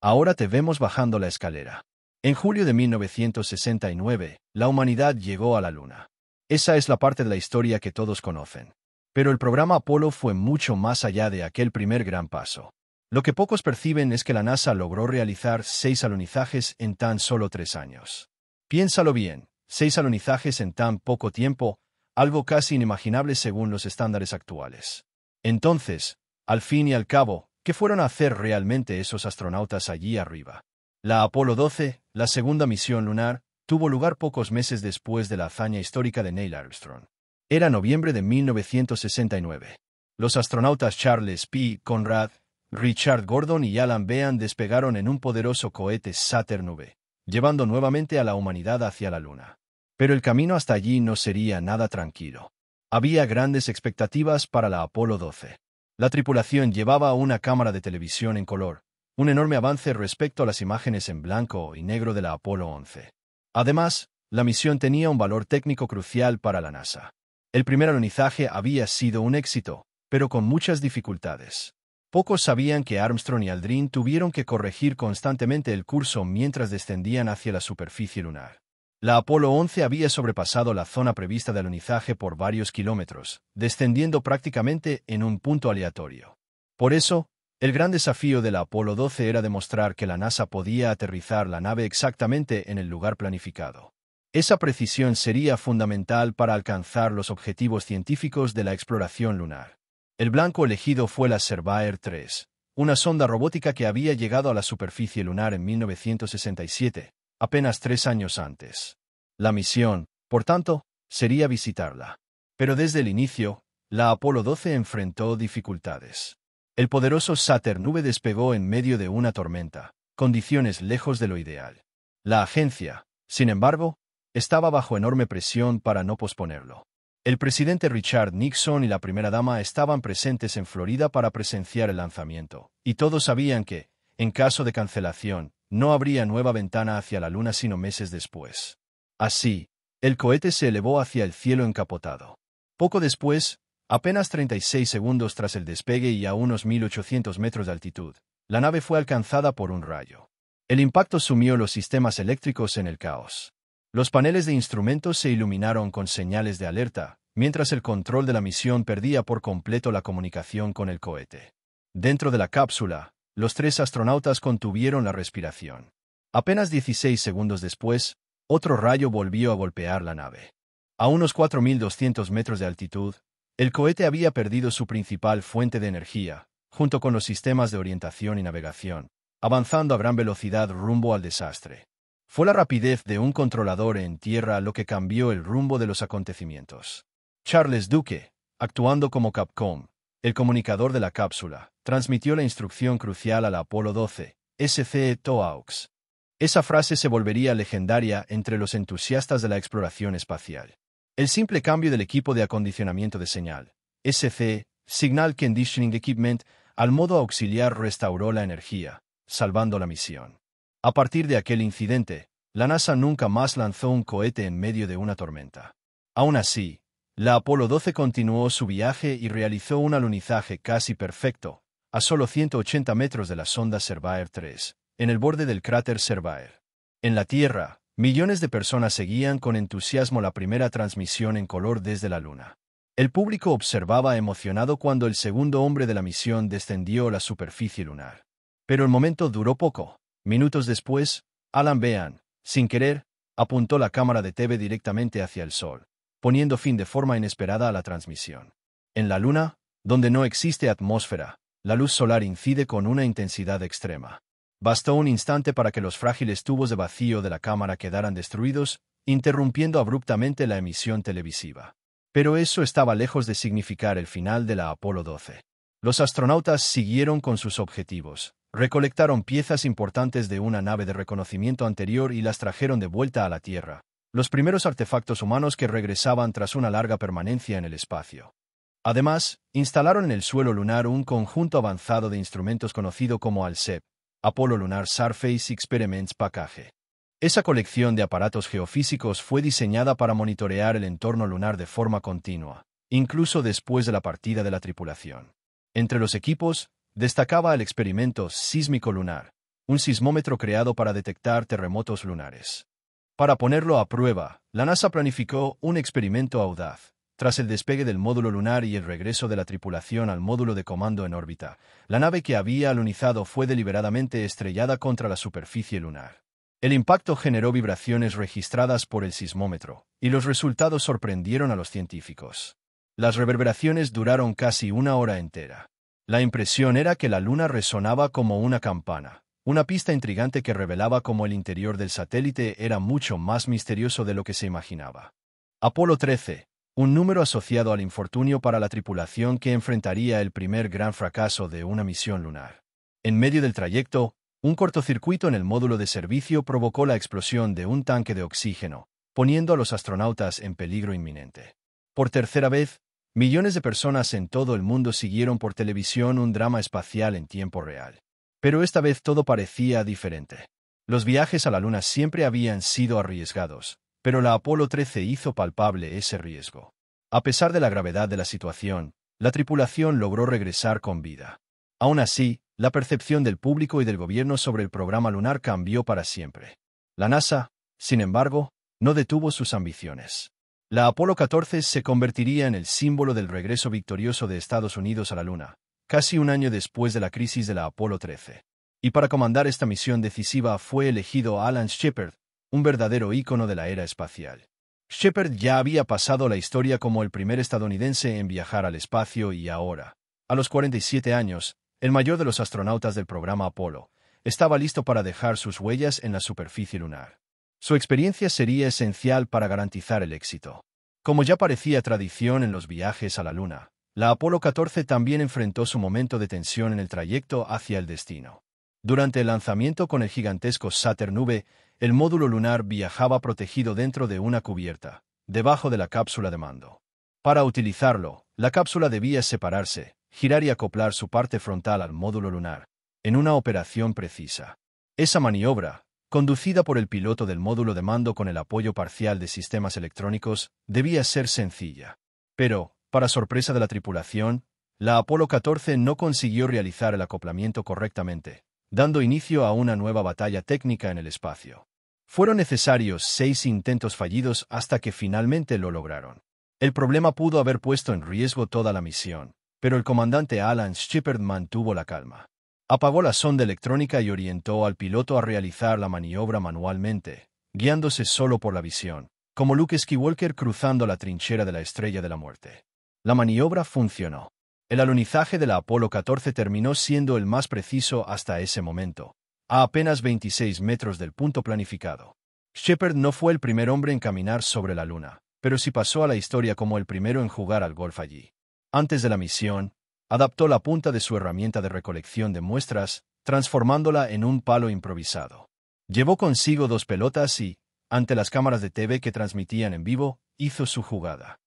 Ahora te vemos bajando la escalera. En julio de 1969, la humanidad llegó a la Luna. Esa es la parte de la historia que todos conocen. Pero el programa Apolo fue mucho más allá de aquel primer gran paso. Lo que pocos perciben es que la NASA logró realizar 6 alunizajes en tan solo 3 años. Piénsalo bien, 6 alunizajes en tan poco tiempo, algo casi inimaginable según los estándares actuales. Entonces, al fin y al cabo, ¿qué fueron a hacer realmente esos astronautas allí arriba? La Apolo 12, la segunda misión lunar, tuvo lugar pocos meses después de la hazaña histórica de Neil Armstrong. Era noviembre de 1969. Los astronautas Charles P. Conrad, Richard Gordon y Alan Bean despegaron en un poderoso cohete Saturn V, llevando nuevamente a la humanidad hacia la Luna. Pero el camino hasta allí no sería nada tranquilo. Había grandes expectativas para la Apolo 12. La tripulación llevaba una cámara de televisión en color, un enorme avance respecto a las imágenes en blanco y negro de la Apolo 11. Además, la misión tenía un valor técnico crucial para la NASA. El primer alunizaje había sido un éxito, pero con muchas dificultades. Pocos sabían que Armstrong y Aldrin tuvieron que corregir constantemente el curso mientras descendían hacia la superficie lunar. La Apolo 11 había sobrepasado la zona prevista de alunizaje por varios kilómetros, descendiendo prácticamente en un punto aleatorio. Por eso, el gran desafío de la Apolo 12 era demostrar que la NASA podía aterrizar la nave exactamente en el lugar planificado. Esa precisión sería fundamental para alcanzar los objetivos científicos de la exploración lunar. El blanco elegido fue la Surveyor 3, una sonda robótica que había llegado a la superficie lunar en 1967, apenas 3 años antes. La misión, por tanto, sería visitarla. Pero desde el inicio, la Apolo 12 enfrentó dificultades. El poderoso Saturn V despegó en medio de una tormenta, condiciones lejos de lo ideal. La agencia, sin embargo, estaba bajo enorme presión para no posponerlo. El presidente Richard Nixon y la primera dama estaban presentes en Florida para presenciar el lanzamiento, y todos sabían que, en caso de cancelación, no habría nueva ventana hacia la Luna sino meses después. Así, el cohete se elevó hacia el cielo encapotado. Poco después, apenas 36 segundos tras el despegue y a unos 1800 metros de altitud, la nave fue alcanzada por un rayo. El impacto sumió los sistemas eléctricos en el caos. Los paneles de instrumentos se iluminaron con señales de alerta, mientras el control de la misión perdía por completo la comunicación con el cohete. Dentro de la cápsula, los 3 astronautas contuvieron la respiración. Apenas 16 segundos después, otro rayo volvió a golpear la nave. A unos 4200 metros de altitud, el cohete había perdido su principal fuente de energía, junto con los sistemas de orientación y navegación, avanzando a gran velocidad rumbo al desastre. Fue la rapidez de un controlador en tierra lo que cambió el rumbo de los acontecimientos. Charles Duke, actuando como Capcom, el comunicador de la cápsula, transmitió la instrucción crucial a la Apolo 12, SC TOAUX. Esa frase se volvería legendaria entre los entusiastas de la exploración espacial. El simple cambio del equipo de acondicionamiento de señal, SC, Signal Conditioning Equipment, al modo auxiliar restauró la energía, salvando la misión. A partir de aquel incidente, la NASA nunca más lanzó un cohete en medio de una tormenta. Aún así, la Apolo 12 continuó su viaje y realizó un alunizaje casi perfecto, a solo 180 metros de la sonda Surveyor 3, en el borde del cráter Surveyor. En la Tierra, millones de personas seguían con entusiasmo la primera transmisión en color desde la Luna. El público observaba emocionado cuando el segundo hombre de la misión descendió a la superficie lunar. Pero el momento duró poco. Minutos después, Alan Bean, sin querer, apuntó la cámara de TV directamente hacia el Sol, poniendo fin de forma inesperada a la transmisión. En la Luna, donde no existe atmósfera, la luz solar incide con una intensidad extrema. Bastó un instante para que los frágiles tubos de vacío de la cámara quedaran destruidos, interrumpiendo abruptamente la emisión televisiva. Pero eso estaba lejos de significar el final de la Apolo 12. Los astronautas siguieron con sus objetivos. Recolectaron piezas importantes de una nave de reconocimiento anterior y las trajeron de vuelta a la Tierra, los primeros artefactos humanos que regresaban tras una larga permanencia en el espacio. Además, instalaron en el suelo lunar un conjunto avanzado de instrumentos conocido como ALSEP, Apollo Lunar Surface Experiments Package. Esa colección de aparatos geofísicos fue diseñada para monitorear el entorno lunar de forma continua, incluso después de la partida de la tripulación. Entre los equipos, destacaba el experimento sísmico lunar, un sismómetro creado para detectar terremotos lunares. Para ponerlo a prueba, la NASA planificó un experimento audaz. Tras el despegue del módulo lunar y el regreso de la tripulación al módulo de comando en órbita, la nave que había alunizado fue deliberadamente estrellada contra la superficie lunar. El impacto generó vibraciones registradas por el sismómetro, y los resultados sorprendieron a los científicos. Las reverberaciones duraron casi una hora entera. La impresión era que la Luna resonaba como una campana, una pista intrigante que revelaba cómo el interior del satélite era mucho más misterioso de lo que se imaginaba. Apolo 13. Un número asociado al infortunio para la tripulación que enfrentaría el primer gran fracaso de una misión lunar. En medio del trayecto, un cortocircuito en el módulo de servicio provocó la explosión de un tanque de oxígeno, poniendo a los astronautas en peligro inminente. Por tercera vez, millones de personas en todo el mundo siguieron por televisión un drama espacial en tiempo real. Pero esta vez todo parecía diferente. Los viajes a la Luna siempre habían sido arriesgados, pero la Apolo 13 hizo palpable ese riesgo. A pesar de la gravedad de la situación, la tripulación logró regresar con vida. Aún así, la percepción del público y del gobierno sobre el programa lunar cambió para siempre. La NASA, sin embargo, no detuvo sus ambiciones. La Apolo 14 se convertiría en el símbolo del regreso victorioso de Estados Unidos a la Luna, casi un año después de la crisis de la Apolo 13. Y para comandar esta misión decisiva fue elegido Alan Shepard, un verdadero ícono de la era espacial. Shepard ya había pasado la historia como el primer estadounidense en viajar al espacio y ahora, a los 47 años, el mayor de los astronautas del programa Apolo, estaba listo para dejar sus huellas en la superficie lunar. Su experiencia sería esencial para garantizar el éxito. Como ya parecía tradición en los viajes a la Luna, la Apolo 14 también enfrentó su momento de tensión en el trayecto hacia el destino. Durante el lanzamiento con el gigantesco Saturn V, el módulo lunar viajaba protegido dentro de una cubierta, debajo de la cápsula de mando. Para utilizarlo, la cápsula debía separarse, girar y acoplar su parte frontal al módulo lunar, en una operación precisa. Esa maniobra, conducida por el piloto del módulo de mando con el apoyo parcial de sistemas electrónicos, debía ser sencilla. Pero, para sorpresa de la tripulación, la Apolo 14 no consiguió realizar el acoplamiento correctamente, dando inicio a una nueva batalla técnica en el espacio. Fueron necesarios 6 intentos fallidos hasta que finalmente lo lograron. El problema pudo haber puesto en riesgo toda la misión, pero el comandante Alan Shepard mantuvo la calma. Apagó la sonda electrónica y orientó al piloto a realizar la maniobra manualmente, guiándose solo por la visión, como Luke Skywalker cruzando la trinchera de la Estrella de la Muerte. La maniobra funcionó. El alunizaje de la Apolo 14 terminó siendo el más preciso hasta ese momento, a apenas 26 metros del punto planificado. Shepard no fue el primer hombre en caminar sobre la Luna, pero sí pasó a la historia como el primero en jugar al golf allí. Antes de la misión, adaptó la punta de su herramienta de recolección de muestras, transformándola en un palo improvisado. Llevó consigo 2 pelotas y, ante las cámaras de TV que transmitían en vivo, hizo su jugada.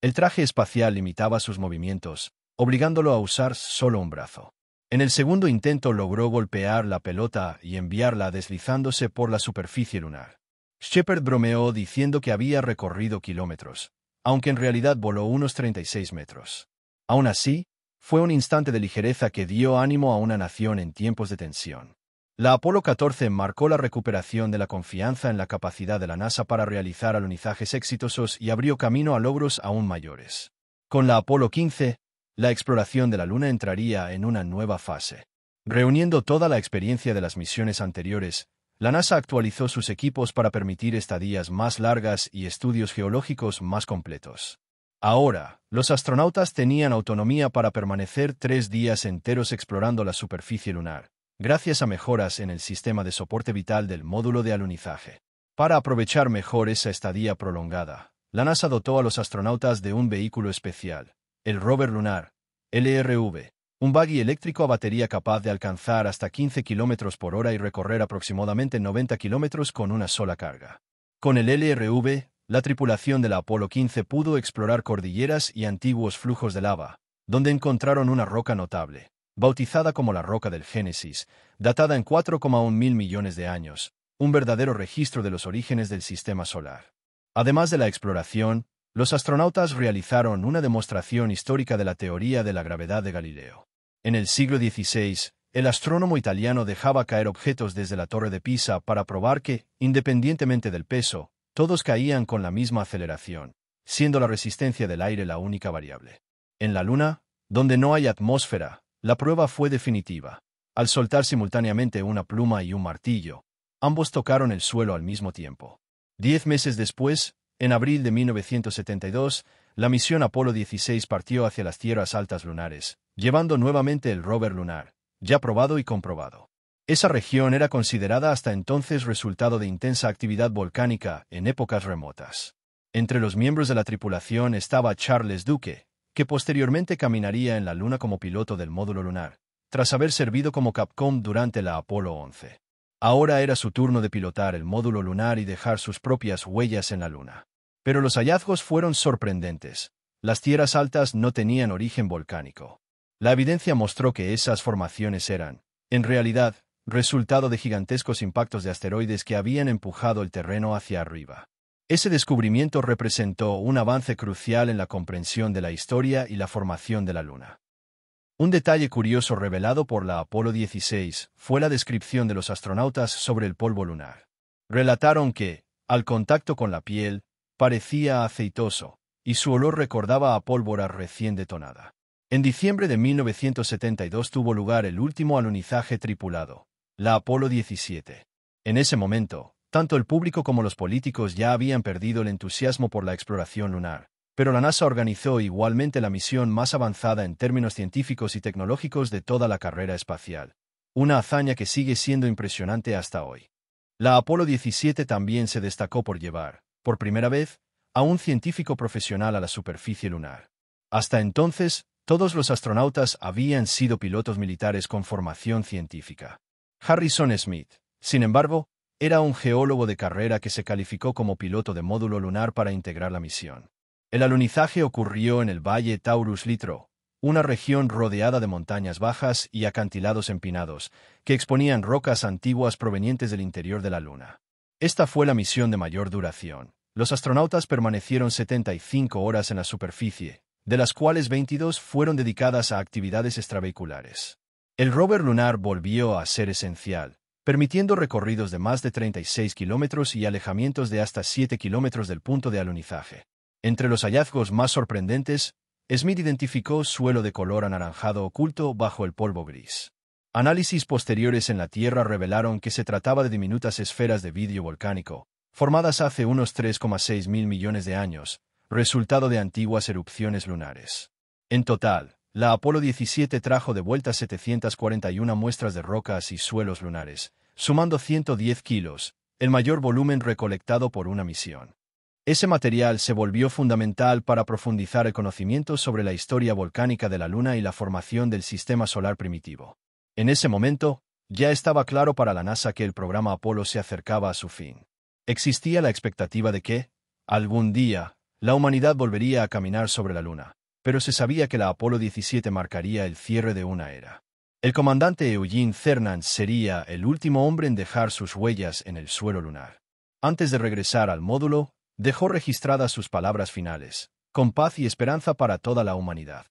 El traje espacial limitaba sus movimientos, obligándolo a usar solo un brazo. En el segundo intento logró golpear la pelota y enviarla deslizándose por la superficie lunar. Shepard bromeó diciendo que había recorrido kilómetros, aunque en realidad voló unos 36 metros. Aún así, fue un instante de ligereza que dio ánimo a una nación en tiempos de tensión. La Apolo 14 marcó la recuperación de la confianza en la capacidad de la NASA para realizar alunizajes exitosos y abrió camino a logros aún mayores. Con la Apolo 15, la exploración de la Luna entraría en una nueva fase. Reuniendo toda la experiencia de las misiones anteriores, la NASA actualizó sus equipos para permitir estadías más largas y estudios geológicos más completos. Ahora, los astronautas tenían autonomía para permanecer 3 días enteros explorando la superficie lunar, gracias a mejoras en el sistema de soporte vital del módulo de alunizaje. Para aprovechar mejor esa estadía prolongada, la NASA dotó a los astronautas de un vehículo especial, el rover lunar, LRV, un buggy eléctrico a batería capaz de alcanzar hasta 15 km por hora y recorrer aproximadamente 90 km con una sola carga. Con el LRV, la tripulación de la Apolo 15 pudo explorar cordilleras y antiguos flujos de lava, donde encontraron una roca notable, bautizada como la Roca del Génesis, datada en 4,1 mil millones de años, un verdadero registro de los orígenes del sistema solar. Además de la exploración, los astronautas realizaron una demostración histórica de la teoría de la gravedad de Galileo. En el siglo XVI, el astrónomo italiano dejaba caer objetos desde la Torre de Pisa para probar que, independientemente del peso, todos caían con la misma aceleración, siendo la resistencia del aire la única variable. En la Luna, donde no hay atmósfera, la prueba fue definitiva. Al soltar simultáneamente una pluma y un martillo, ambos tocaron el suelo al mismo tiempo. 10 meses después, en abril de 1972, la misión Apolo 16 partió hacia las tierras altas lunares, llevando nuevamente el rover lunar, ya probado y comprobado. Esa región era considerada hasta entonces resultado de intensa actividad volcánica en épocas remotas. Entre los miembros de la tripulación estaba Charles Duke, que posteriormente caminaría en la Luna como piloto del módulo lunar, tras haber servido como Capcom durante la Apolo 11. Ahora era su turno de pilotar el módulo lunar y dejar sus propias huellas en la Luna. Pero los hallazgos fueron sorprendentes. Las tierras altas no tenían origen volcánico. La evidencia mostró que esas formaciones eran, en realidad, resultado de gigantescos impactos de asteroides que habían empujado el terreno hacia arriba. Ese descubrimiento representó un avance crucial en la comprensión de la historia y la formación de la Luna. Un detalle curioso revelado por la Apolo 16 fue la descripción de los astronautas sobre el polvo lunar. Relataron que, al contacto con la piel, parecía aceitoso, y su olor recordaba a pólvora recién detonada. En diciembre de 1972 tuvo lugar el último alunizaje tripulado, la Apolo 17. En ese momento, tanto el público como los políticos ya habían perdido el entusiasmo por la exploración lunar, pero la NASA organizó igualmente la misión más avanzada en términos científicos y tecnológicos de toda la carrera espacial, una hazaña que sigue siendo impresionante hasta hoy. La Apolo 17 también se destacó por llevar, por primera vez, a un científico profesional a la superficie lunar. Hasta entonces, todos los astronautas habían sido pilotos militares con formación científica. Harrison Smith, sin embargo, era un geólogo de carrera que se calificó como piloto de módulo lunar para integrar la misión. El alunizaje ocurrió en el Valle Taurus-Littrow, una región rodeada de montañas bajas y acantilados empinados, que exponían rocas antiguas provenientes del interior de la Luna. Esta fue la misión de mayor duración. Los astronautas permanecieron 75 horas en la superficie, de las cuales 22 fueron dedicadas a actividades extravehiculares. El rover lunar volvió a ser esencial, permitiendo recorridos de más de 36 kilómetros y alejamientos de hasta 7 kilómetros del punto de alunizaje. Entre los hallazgos más sorprendentes, Smith identificó suelo de color anaranjado oculto bajo el polvo gris. Análisis posteriores en la Tierra revelaron que se trataba de diminutas esferas de vidrio volcánico, formadas hace unos 3,6 mil millones de años, resultado de antiguas erupciones lunares. En total, la Apolo 17 trajo de vuelta 741 muestras de rocas y suelos lunares, sumando 110 kilos, el mayor volumen recolectado por una misión. Ese material se volvió fundamental para profundizar el conocimiento sobre la historia volcánica de la Luna y la formación del sistema solar primitivo. En ese momento, ya estaba claro para la NASA que el programa Apolo se acercaba a su fin. Existía la expectativa de que, algún día, la humanidad volvería a caminar sobre la Luna, pero se sabía que la Apolo 17 marcaría el cierre de una era. El comandante Eugene Cernan sería el último hombre en dejar sus huellas en el suelo lunar. Antes de regresar al módulo, dejó registradas sus palabras finales: con paz y esperanza para toda la humanidad.